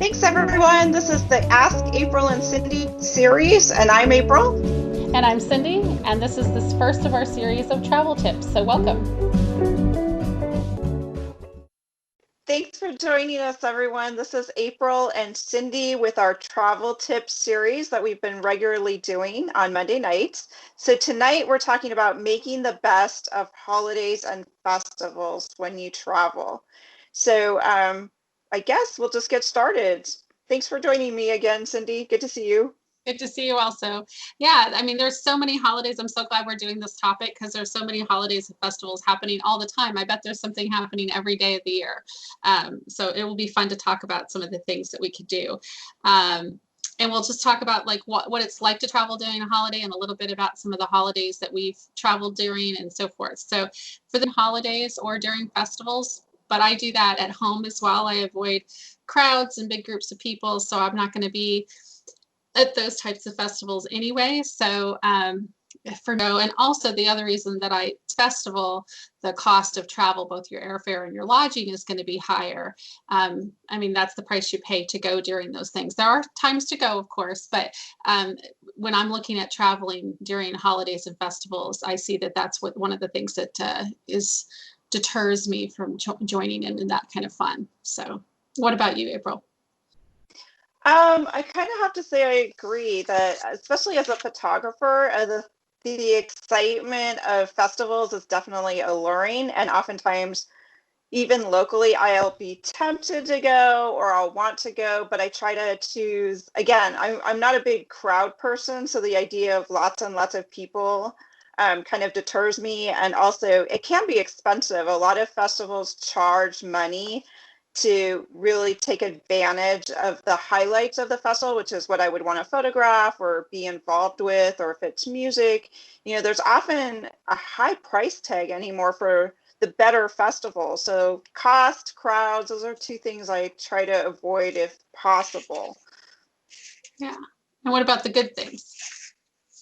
Thanks, everyone. This is the Ask April and Cindy series, and I'm April. And I'm Cindy, and this is the first of our series of travel tips, so welcome. Thanks for joining us, everyone. This is April and Cindy with our travel tips series that we've been regularly doing on Monday nights. So tonight we're talking about making the best of holidays and festivals when you travel. So I guess we'll just get started. Thanks for joining me again, Cindy. Good to see you. Good to see you also. Yeah, I mean, there's so many holidays. I'm so glad we're doing this topic because there's so many holidays and festivals happening all the time. I bet there's something happening every day of the year. So it will be fun to talk about some of the things that we could do. And we'll just talk about like what it's like to travel during a holiday and a little bit about some of the holidays that we've traveled during and so forth. So for the holidays or during festivals, but I do that at home as well. I avoid crowds and big groups of people, so I'm not going to be at those types of festivals anyway. So for no, and also the other reason that festival, the cost of travel, both your airfare and your lodging is going to be higher. I mean, that's the price you pay to go during those things. There are times to go, of course, but when I'm looking at traveling during holidays and festivals, I see that that's one of the things that deters me from joining in that kind of fun. So what about you, April? I kind of have to say I agree that, especially as a photographer, the excitement of festivals is definitely alluring, and oftentimes, even locally, I'll be tempted to go or I'll want to go, but I try to choose. Again, I'm not a big crowd person, so the idea of lots and lots of people kind of deters me, and also it can be expensive. A lot of festivals charge money to really take advantage of the highlights of the festival, which is what I would want to photograph or be involved with, or if it's music. There's often a high price tag anymore for the better festivals. So cost, crowds, those are two things I try to avoid if possible. Yeah. And what about the good things?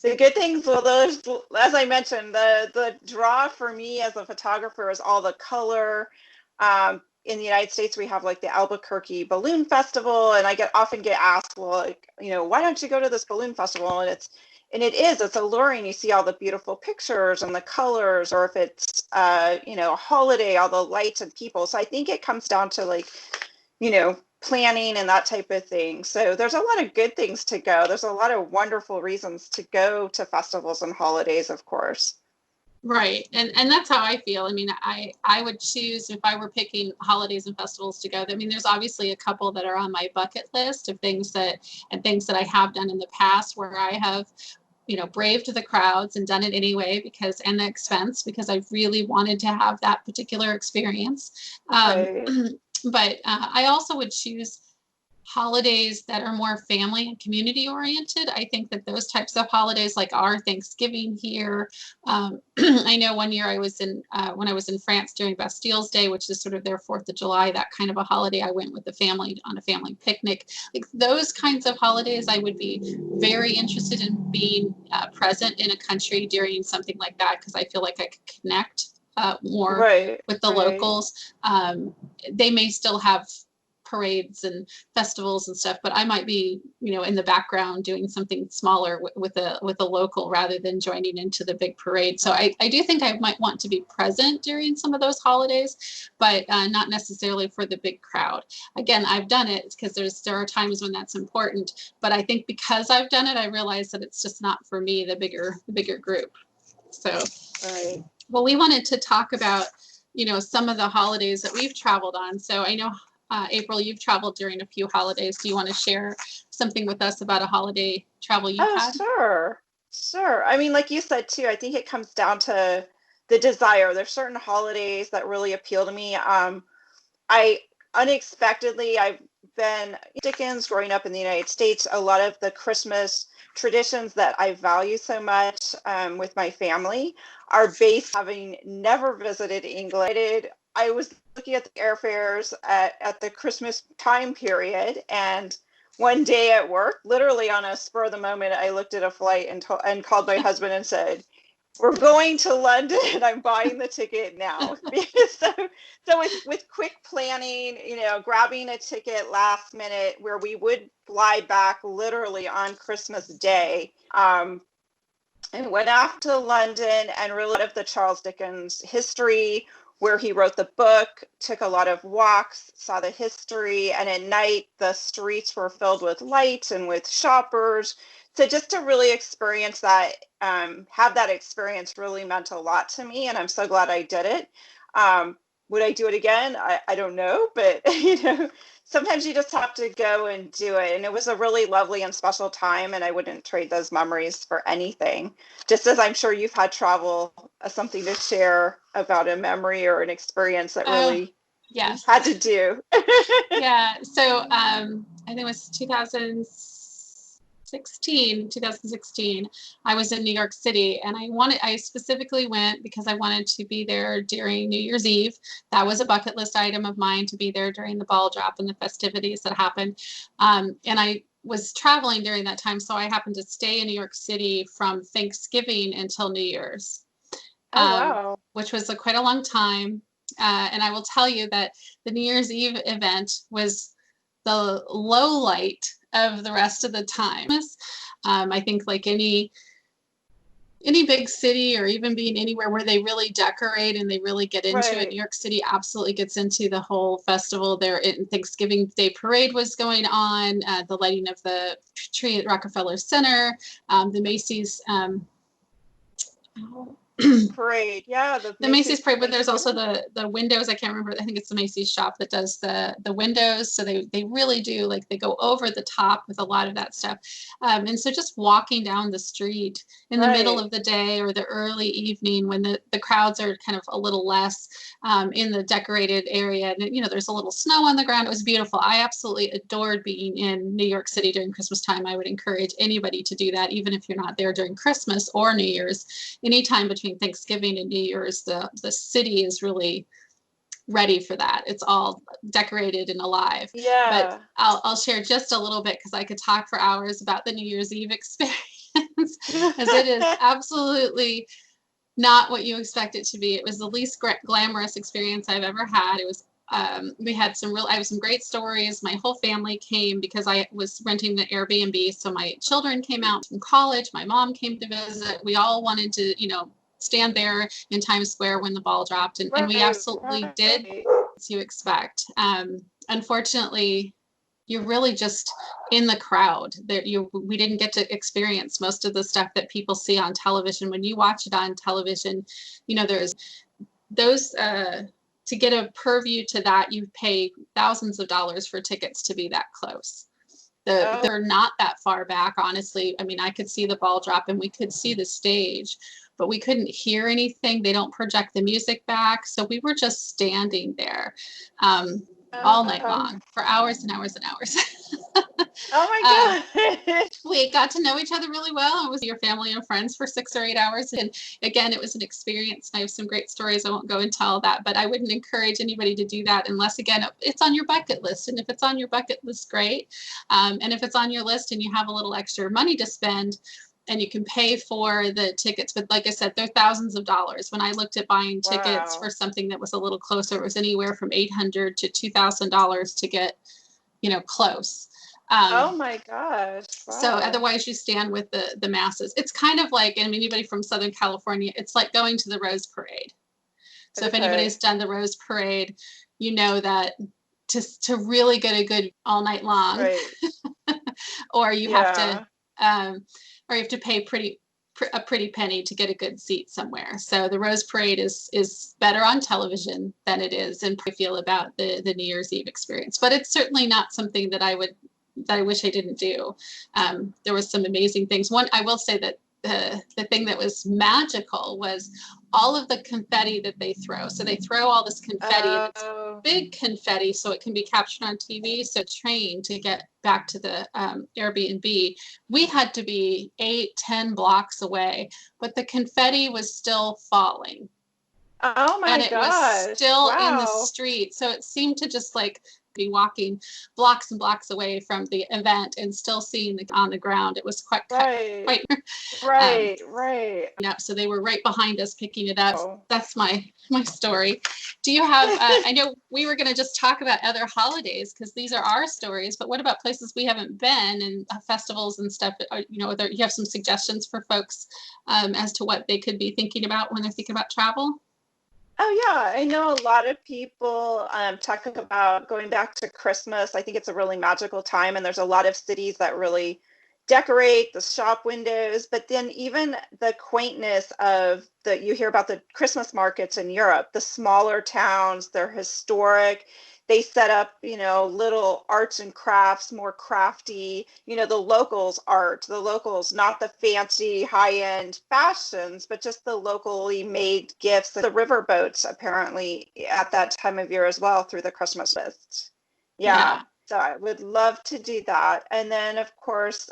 The good things, well, those, as I mentioned, the draw for me as a photographer is all the color. In the United States, we have like the Albuquerque Balloon Festival, and I often get asked, well, like, why don't you go to this balloon festival? And it's alluring. You see all the beautiful pictures and the colors, or if it's a holiday, all the lights and people. So I think it comes down to like, planning and that type of thing. So there's a lot of good things to go. There's a lot of wonderful reasons to go to festivals and holidays, of course. Right. And that's how I feel. I mean, I would choose, if I were picking holidays and festivals to go. I mean, there's obviously a couple that are on my bucket list of things that I have done in the past where I have, braved the crowds and done it anyway and the expense, because I really wanted to have that particular experience. Right. But I also would choose holidays that are more family and community oriented. I think that those types of holidays, like our Thanksgiving here, I know one year I was when I was in France during Bastille's Day, which is sort of their 4th of July, that kind of a holiday, I went with the family on a family picnic. Like those kinds of holidays, I would be very interested in being present in a country during something like that, because I feel like I could connect more Right. with the locals. They may still have parades and festivals and stuff, but I might be, in the background doing something smaller with a local rather than joining into the big parade. So I do think I might want to be present during some of those holidays, but not necessarily for the big crowd. Again, I've done it because there are times when that's important, but I think because I've done it, I realize that it's just not for me, the bigger group. So, Right. well, we wanted to talk about, some of the holidays that we've traveled on. So I know April, you've traveled during a few holidays. Do you want to share something with us about a holiday travel you've Oh, had? sure. Sure. I mean, like you said too, I think it comes down to the desire. There's certain holidays that really appeal to me. I unexpectedly, I've been Dickens growing up in the United States. A lot of the Christmas traditions that I value so much with my family are based, having never visited England. I was looking at the airfares at the Christmas time period, and one day at work, literally on a spur of the moment, I looked at a flight and called my husband and said, we're going to London and I'm buying the ticket now. So with quick planning, grabbing a ticket last minute where we would fly back literally on Christmas Day, and went off to London and really of the Charles Dickens history, where he wrote the book, took a lot of walks, saw the history, and at night the streets were filled with light and with shoppers. So just to really experience that, have that experience really meant a lot to me, and I'm so glad I did it. Would I do it again? I don't know, but sometimes you just have to go and do it. And it was a really lovely and special time, and I wouldn't trade those memories for anything. Just as I'm sure you've had travel, something to share about a memory or an experience that really yes. had to do. Yeah. So I think it was 2016, I was in New York City, and I specifically went because I wanted to be there during New Year's Eve. That was a bucket list item of mine, to be there during the ball drop and the festivities that happened. And I was traveling during that time, so I happened to stay in New York City from Thanksgiving until New Year's. Wow. Which was quite a long time. And I will tell you that the New Year's Eve event was the low light of the rest of the time. I think like any big city, or even being anywhere where they really decorate and they really get into it, New York City absolutely gets into the whole festival. There, Thanksgiving Day parade was going on, the lighting of the tree at Rockefeller Center, the Macy's parade. Yeah, the Macy's parade, but there's also the windows. I can't remember. I think it's the Macy's shop that does the windows. So they really do, like, they go over the top with a lot of that stuff. And so just walking down the street in the middle of the day or the early evening, when the crowds are kind of a little less, in the decorated area, and there's a little snow on the ground. It was beautiful. I absolutely adored being in New York City during Christmas time. I would encourage anybody to do that, even if you're not there during Christmas or New Year's. Anytime between Thanksgiving and New Year's, the city is really ready for that. It's all decorated and alive. Yeah. But I'll share just a little bit, because I could talk for hours about the New Year's Eve experience, because it is absolutely not what you expect it to be. It was the least glamorous experience I've ever had. It was I have some great stories. My whole family came because I was renting an Airbnb. So my children came out from college. My mom came to visit. We all wanted to, stand there in Times Square when the ball dropped. And we absolutely did what you expect. Unfortunately, you're really just in the crowd. We didn't get to experience most of the stuff that people see on television. When you watch it on television, there's those, to get a purview to that, you pay thousands of dollars for tickets to be that close. They're not that far back, honestly. I mean, I could see the ball drop and we could see the stage, but we couldn't hear anything. They don't project the music back. So we were just standing there all night long for hours and hours and hours. Oh my God. We got to know each other really well. It was your family and friends for 6 or 8 hours. And again, it was an experience. I have some great stories. I won't go into all that, but I wouldn't encourage anybody to do that unless, again, it's on your bucket list. And if it's on your bucket list, great. And if it's on your list and you have a little extra money to spend, and you can pay for the tickets, but like I said, they're thousands of dollars. When I looked at buying tickets for something that was a little closer, it was anywhere from $800 to $2,000 to get, close. Oh my gosh. Wow. So otherwise you stand with the masses. It's kind of like, anybody from Southern California, it's like going to the Rose Parade. So if anybody's done the Rose Parade, you know that to really get a good all night long, or you have to pay a pretty penny to get a good seat somewhere. So the Rose Parade is better on television than it is and I feel about the New Year's Eve experience. But it's certainly not something that I wish I didn't do. There was some amazing things. One, I will say that the thing that was magical was all of the confetti that they throw. So they throw all this confetti, and it's big confetti, so it can be captured on TV. So train to get back to the Airbnb, we had to be 8-10 blocks away, but the confetti was still falling. Oh and my it was gosh. still in the Wow. street. So it seemed to just like be walking blocks and blocks away from the event and still seeing the on the ground. It was Right. quite um, Right. Right. up. So they were right behind us picking it up. Oh. That's my story. Do you have? I know we were going to just talk about other holidays because these are our stories. But what about places we haven't been and festivals and stuff? You know, you have some suggestions for folks as to what they could be thinking about when they're thinking about travel? Oh yeah, I know a lot of people talk about going back to Christmas. I think it's a really magical time, and there's a lot of cities that really decorate the shop windows. But then even the quaintness of the you hear about the Christmas markets in Europe, the smaller towns, they're historic. They set up, little arts and crafts, more crafty, the locals art, the locals, not the fancy high-end fashions, but just the locally made gifts. The river boats apparently at that time of year as well through the Christmas list. Yeah. Yeah. So I would love to do that. And then, of course,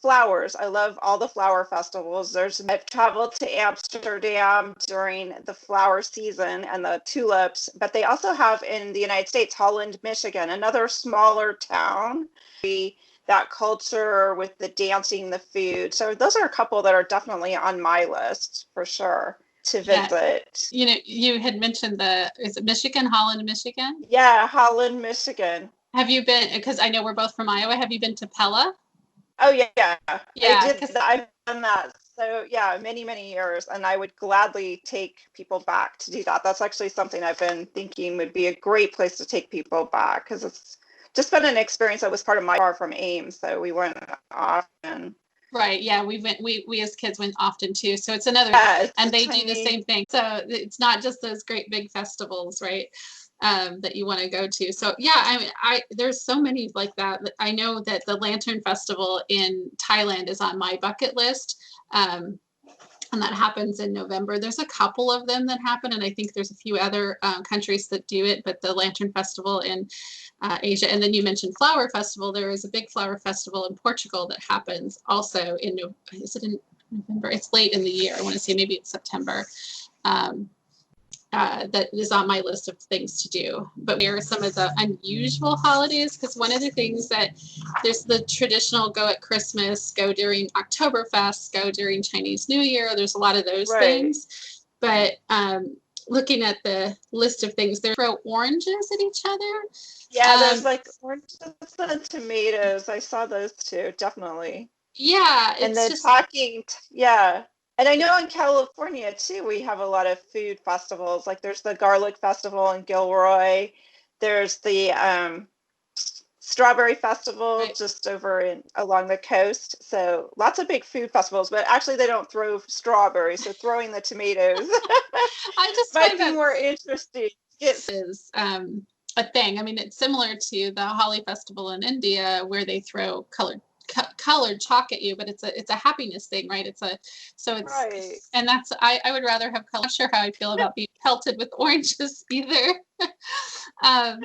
flowers. I love all the flower festivals. I've traveled to Amsterdam during the flower season and the tulips, but they also have in the United States, Holland, Michigan, another smaller town. That culture with the dancing, the food. So those are a couple that are definitely on my list for sure to Yeah. visit. You know, you had mentioned is it Michigan, Holland, Michigan? Yeah, Holland, Michigan. Have you been, because I know we're both from Iowa, have you been to Pella? Oh yeah, I Yeah, did. because I've done that. So yeah, many, many years, and I would gladly take people back to do that. That's actually something I've been thinking would be a great place to take people back because it's just been an experience that was part of my far from Ames, so we went often. right, yeah, we as kids went often too. So it's another, Yeah, it's and a they do the tiny. same thing. So it's not just those great big festivals, right? That you want to go to. So yeah, I mean, there's so many like that. I know that the Lantern Festival in Thailand is on my bucket list. And that happens in November. There's a couple of them that happen, and I think there's a few other countries that do it. But the Lantern Festival in Asia, and then you mentioned Flower Festival. There is a big flower festival in Portugal that happens also in. Is it in November? It's late in the year. I want to say maybe it's September. Um, that is on my list of things to do. But where are some of the unusual holidays? Because one of the things that there's the traditional go at Christmas, go during Oktoberfest, go during Chinese New Year. There's a lot of those Right. things. But looking at the list of things, they throw oranges at each other. Yeah, there's Um, like oranges and tomatoes. I saw those too, definitely. yeah, And it's then just yeah. And I know in California too, we have a lot of food festivals. Like there's the Garlic Festival in Gilroy. There's the Strawberry Festival right. just over in along the coast. So lots of big food festivals, but actually they don't throw strawberries. So throwing the tomatoes I just might find be that more interesting. Yes. is a thing. I mean, it's similar to the Holi Festival in India where they throw colored chalk at you, but it's a happiness thing, right? Right. And that's I would rather have color. I'm not sure how I feel about being pelted with oranges either. um,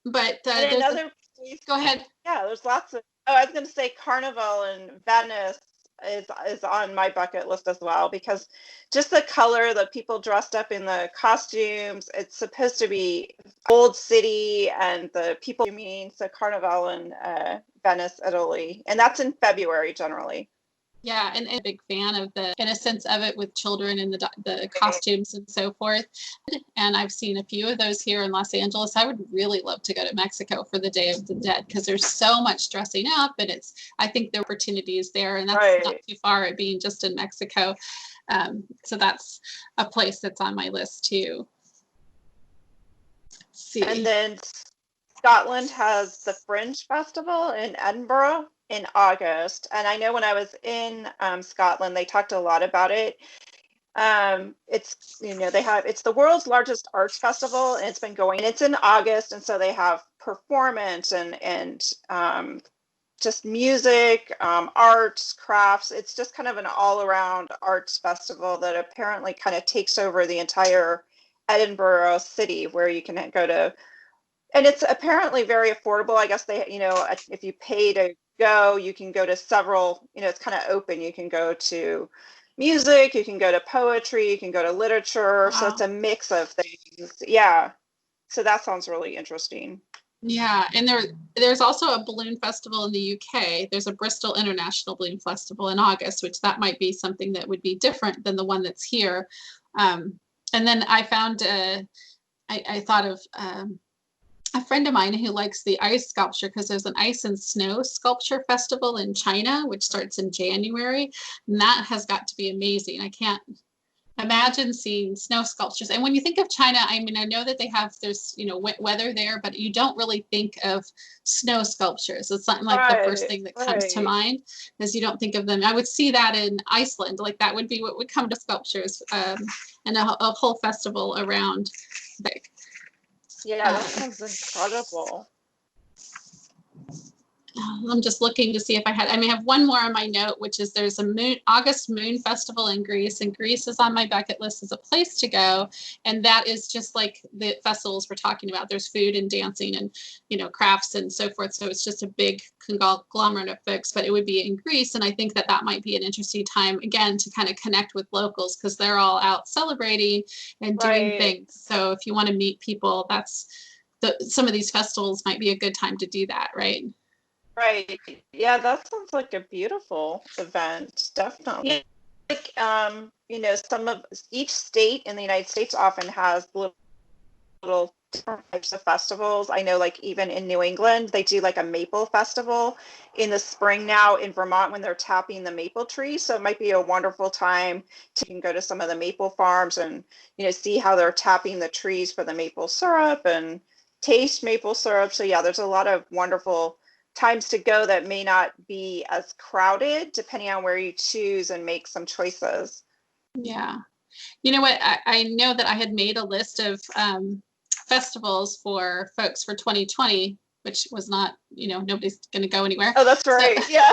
but And there's a another place, go ahead. yeah, there's lots of. Oh, I was going to say Carnival in Venice is on my bucket list as well because just the color, the people dressed up in the costumes. It's supposed to be old city, and the people you mean. So Carnival in Venice, Italy, and that's in February generally. Yeah, and a big fan of the innocence of it with children and the costumes and so forth. And I've seen a few of those here in Los Angeles. I would really love to go to Mexico for the Day of the Dead because there's so much dressing up, and I think the opportunity is there, and that's not Right. too far at being just in Mexico. So that's a place that's on my list too. Let's And see. then Scotland has the Fringe Festival in Edinburgh in August. And I know when I was in Scotland, they talked a lot about it. It's the world's largest arts festival, and it's been going. And it's in August, and so they have performance and just music, arts, crafts. It's just kind of an all-around arts festival that apparently kind of takes over the entire Edinburgh city, where you can go to, and it's apparently very affordable. I guess if you pay to go, you can go to several, it's kind of open. You can go to, music, you can go to poetry, you can go to literature. So Wow. it's a mix of things. Yeah. So that sounds really interesting. Yeah, and there's also a balloon festival in the UK. There's a Bristol International Balloon Festival in August, which that might be something that would be different than the one that's here. And then I found, I thought of a friend of mine who likes the ice sculpture because there's an ice and snow sculpture festival in China, which starts in January. And that has got to be amazing. I can't imagine seeing snow sculptures. And when you think of China, I mean, I know that there's, wet weather there, but you don't really think of snow sculptures. It's not like the first thing that comes to mind, is you don't think of them. I would see that in Iceland, like that would be what would come to sculptures, and a whole festival around. Yeah, that sounds incredible. I'm just looking to see if I may have one more on my note, which is there's a August Moon Festival in Greece, and Greece is on my bucket list as a place to go. And that is just like the festivals we're talking about. There's food and dancing and, crafts and so forth. So it's just a big conglomerate of folks, but it would be in Greece. And I think that might be an interesting time, again, to kind of connect with locals because they're all out celebrating and doing things. So if you want to meet people, some of these festivals might be a good time to do that, right? Right. Yeah, that sounds like a beautiful event. Definitely. Like, each state in the United States often has little different types of festivals. I know, like, even in New England, they do like a maple festival in the spring now in Vermont when they're tapping the maple trees. So it might be a wonderful time to go to some of the maple farms and, see how they're tapping the trees for the maple syrup and taste maple syrup. So yeah, there's a lot of wonderful times to go that may not be as crowded depending on where you choose and make some choices. Yeah. You know what? I know that I had made a list of festivals for folks for 2020, which was not, nobody's going to go anywhere. Oh, that's right. So, yeah.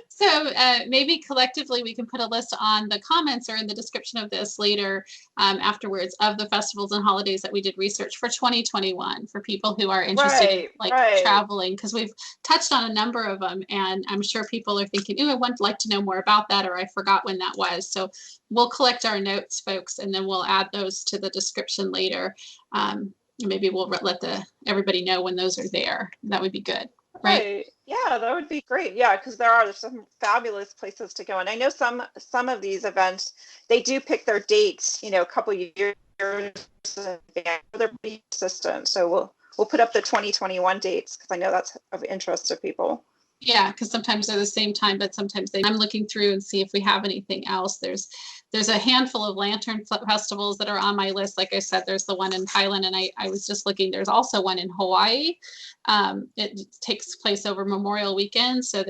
So maybe collectively we can put a list on the comments or in the description of this later afterwards of the festivals and holidays that we did research for 2021 for people who are interested in traveling, because we've touched on a number of them and I'm sure people are thinking, oh, I would like to know more about that, or I forgot when that was. So we'll collect our notes, folks, and then we'll add those to the description later. Maybe we'll let everybody know when those are there. That would be good, right? Yeah, that would be great. Yeah, because there are some fabulous places to go, and I know some of these events, they do pick their dates, a couple years in advance. They're pretty consistent, so we'll put up the 2021 dates because I know that's of interest to people. Yeah, because sometimes they're the same time, but sometimes I'm looking through and see if we have anything else. There's a handful of lantern festivals that are on my list. Like I said, there's the one in Thailand, and I was just looking. There's also one in Hawaii. It takes place over Memorial Weekend, so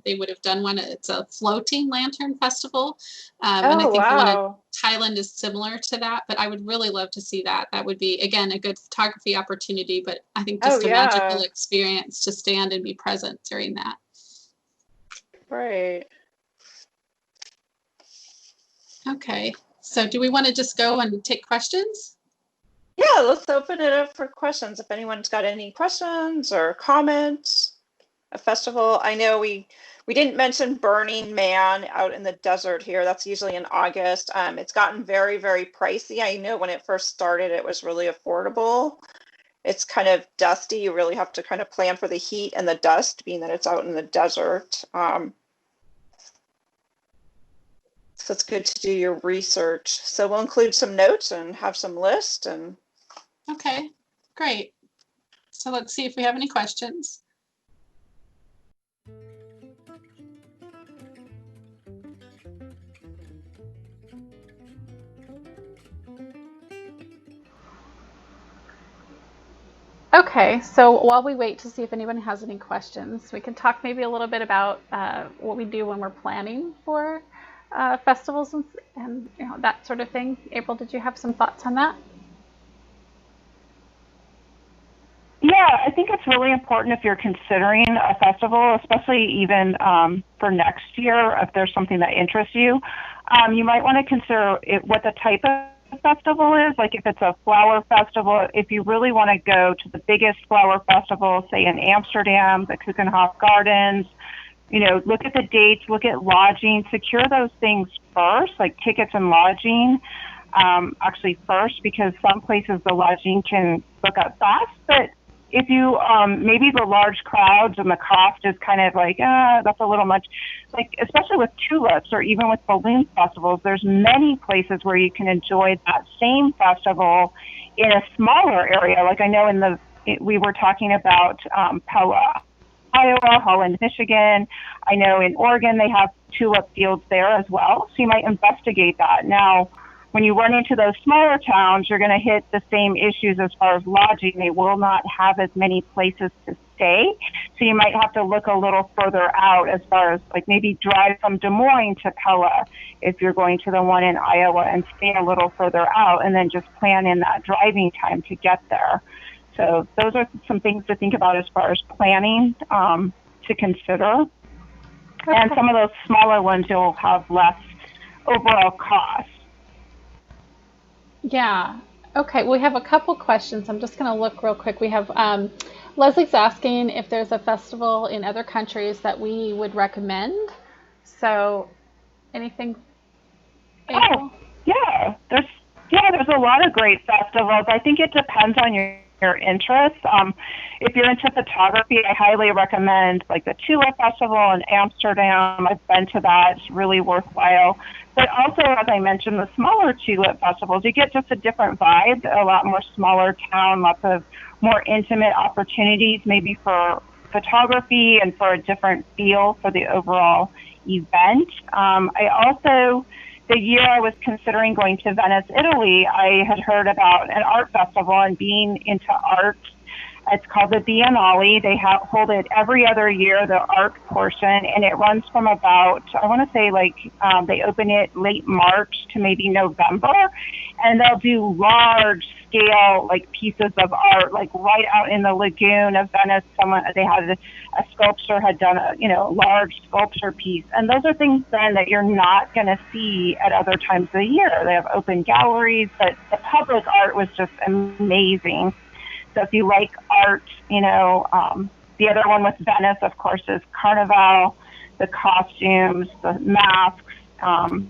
they would have done one. It's a floating lantern festival, and I think the one in Thailand is similar to that. But I would really love to see that. That would be, again, a good photography opportunity, but I think just a magical experience to stand and be present during that. Right. Okay, so do we want to just go and take questions? Yeah, let's open it up for questions. If anyone's got any questions or comments, a festival. I know we didn't mention Burning Man out in the desert here. That's usually in August. It's gotten very, very pricey. I know when it first started, it was really affordable. It's kind of dusty. You really have to kind of plan for the heat and the dust, being that it's out in the desert. So it's good to do your research. So we'll include some notes and have some lists. And okay, great. So let's see if we have any questions. Okay, so while we wait to see if anyone has any questions, we can talk maybe a little bit about what we do when we're planning for festivals and that sort of thing. April, did you have some thoughts on that? Yeah, I think it's really important if you're considering a festival, especially even for next year, if there's something that interests you. You might want to consider what the type of festival is, like if it's a flower festival, if you really want to go to the biggest flower festival, say in Amsterdam, the Keukenhof Gardens, look at the dates, look at lodging, secure those things first, like tickets and lodging, actually first, because some places the lodging can book up fast, but if you, maybe the large crowds and the cost is kind of like, that's a little much, like, especially with tulips or even with balloon festivals, there's many places where you can enjoy that same festival in a smaller area. Like I know we were talking about Pella, Iowa, Holland, Michigan. I know in Oregon they have tulip fields there as well, so you might investigate that. Now, when you run into those smaller towns, you're going to hit the same issues as far as lodging. They will not have as many places to stay. So you might have to look a little further out as far as like maybe drive from Des Moines to Pella if you're going to the one in Iowa and stay a little further out and then just plan in that driving time to get there. So those are some things to think about as far as planning to consider. Okay. And some of those smaller ones, you'll have less overall cost. Yeah. Okay. We have a couple questions. I'm just going to look real quick. We have Leslie's asking if there's a festival in other countries that we would recommend. So anything? April? Oh, yeah. There's a lot of great festivals. I think it depends on your interests. If you're into photography, I highly recommend like the Tulip Festival in Amsterdam. I've been to that. It's really worthwhile. But also, as I mentioned, the smaller tulip festivals, you get just a different vibe, a lot more smaller town, lots of more intimate opportunities, maybe for photography and for a different feel for the overall event. The year I was considering going to Venice, Italy, I had heard about an art festival and being into art. It's called the Biennale. They hold it every other year, the art portion, and it runs from about, I want to say they open it late March to maybe November, and they'll do large scale pieces of art, right out in the lagoon of Venice. A sculptor had done a large sculpture piece, and those are things then that you're not going to see at other times of the year. They have open galleries, but the public art was just amazing. So if you like art, the other one with Venice, of course, is Carnival, the costumes, the masks. So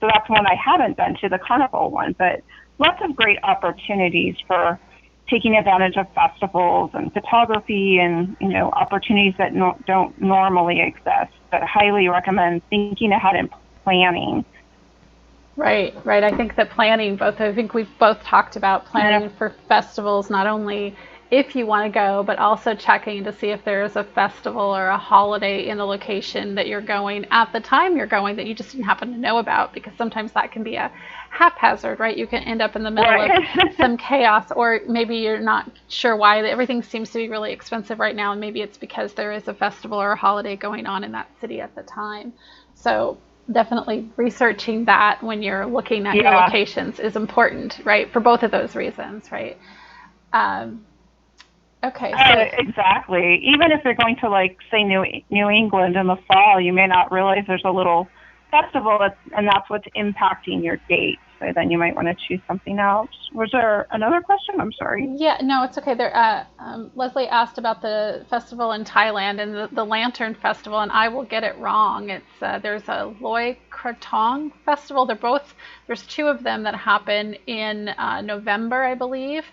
that's one I haven't been to, the Carnival one, but lots of great opportunities for taking advantage of festivals and photography and, opportunities that don't normally exist. But I highly recommend thinking ahead and planning. Right. I think that I think we've both talked about planning for festivals, not only if you want to go, but also checking to see if there's a festival or a holiday in the location that you're going at the time you're going that you just didn't happen to know about, because sometimes that can be a haphazard, right? You can end up in the middle of some chaos, or maybe you're not sure why everything seems to be really expensive right now, and maybe it's because there is a festival or a holiday going on in that city at the time. So definitely researching that when you're looking at your locations is important, right? For both of those reasons, right? Okay. So exactly. Even if you're going to say New England in the fall, you may not realize there's a little festival and that's what's impacting your date. So then you might want to choose something else. Was there another question? I'm sorry. Yeah, no, it's okay. Leslie asked about the festival in Thailand and the Lantern Festival, and I will get it wrong. It's there's a Loy Krathong Festival. There's two of them that happen in November, I believe,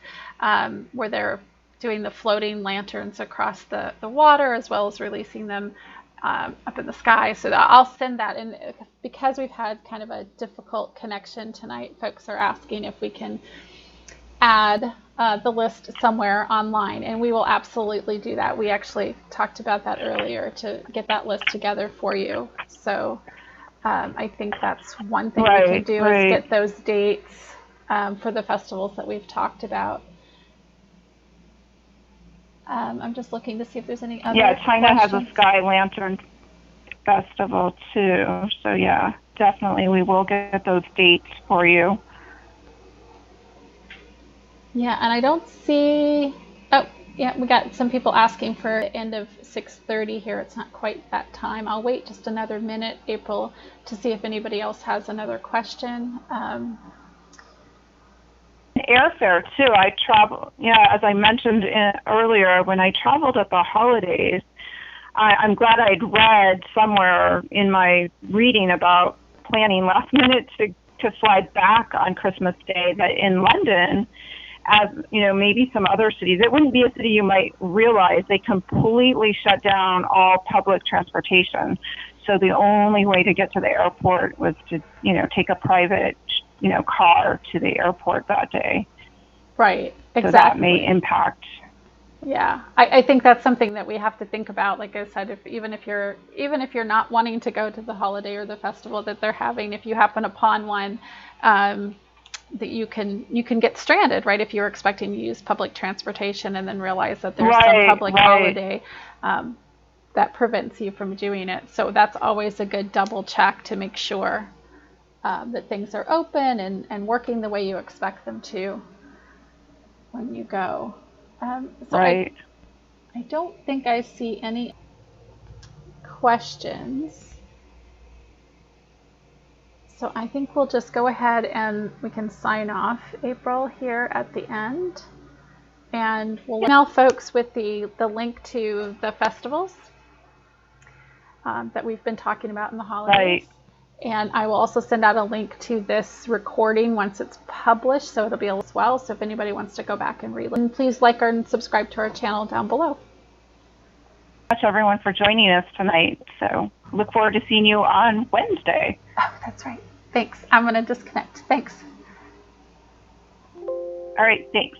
where they're doing the floating lanterns across the water, as well as releasing them up in the sky. So I'll send that in. Because we've had kind of a difficult connection tonight, folks are asking if we can add the list somewhere online, and we will absolutely do that. We actually talked about that earlier, to get that list together for you. So I think that's one thing we can do is get those dates for the festivals that we've talked about. I'm just looking to see if there's any other China questions. has a Sky Lantern Festival too. So definitely we will get those dates for you. Yeah, and I don't see. Oh, yeah, we got some people asking for the end of 6:30 here. It's not quite that time. I'll wait just another minute, April, to see if anybody else has another question. Airfare too. I travel. As I mentioned earlier, when I traveled at the holidays, I'm glad I'd read somewhere in my reading about planning last minute to fly back on Christmas Day that in London, as you know, maybe some other cities, it wouldn't be a city you might realize, they completely shut down all public transportation. So the only way to get to the airport was to, you know, take a private, you know, car to the airport that day. Right, exactly. So that may impact. Yeah, I think that's something that we have to think about. Like I said, even if you're not wanting to go to the holiday or the festival that they're having, if you happen upon one, that you can get stranded, right? If you're expecting to use public transportation and then realize that there's some public holiday that prevents you from doing it. So that's always a good double check to make sure that things are open and working the way you expect them to when you go. So I don't think I see any questions. So I think we'll just go ahead and we can sign off, April, here at the end. And we'll email folks with the link to the festivals that we've been talking about in the holidays. Right. And I will also send out a link to this recording once it's published, so it'll be as well. So if anybody wants to go back and re-listen, please like and subscribe to our channel down below. Thanks everyone for joining us tonight. So look forward to seeing you on Wednesday. Oh, that's right. Thanks. I'm going to disconnect. Thanks. All right. Thanks.